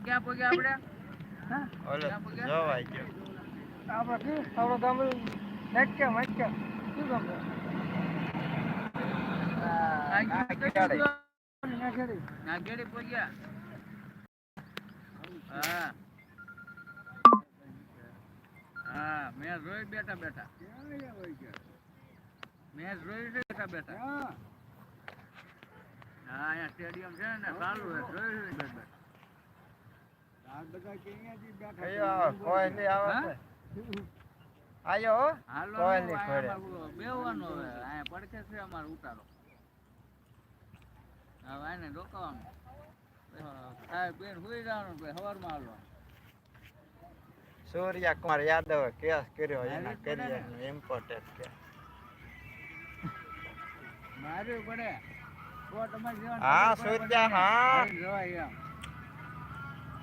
ક્યાં પગ્યા આપણે? જોવાય ગયો આપણે આપણો ગામ નાટક્યા માટક્યા શું ગામ નાગેડી પગ્યા. હા હા મેં જોઈ બેઠા બેઠા મેં જોયું છે બેઠા બેઠા. હા અહીંયા સ્ટેડિયમ છે ને ચાલુ છે જોયું છે બેઠા. કોઈ નહીં આવે આયો હાલો કોઈ નહીં ખોરે બેવાનું હવે અહીંયા પડખે છે અમારે ઉતારો. હવે આને રોકાવાનું ખાય પીને સુઈ જવાનું સવારમાં હાલવાનું. સૂર્યા કુમાર યાદવ કેસ કર્યો એના કરિયર નું ઇમ્પોર્ટન્ટ કે માર્યું પડે તો તમારે હા સૂર્યા હા જવાય એમ.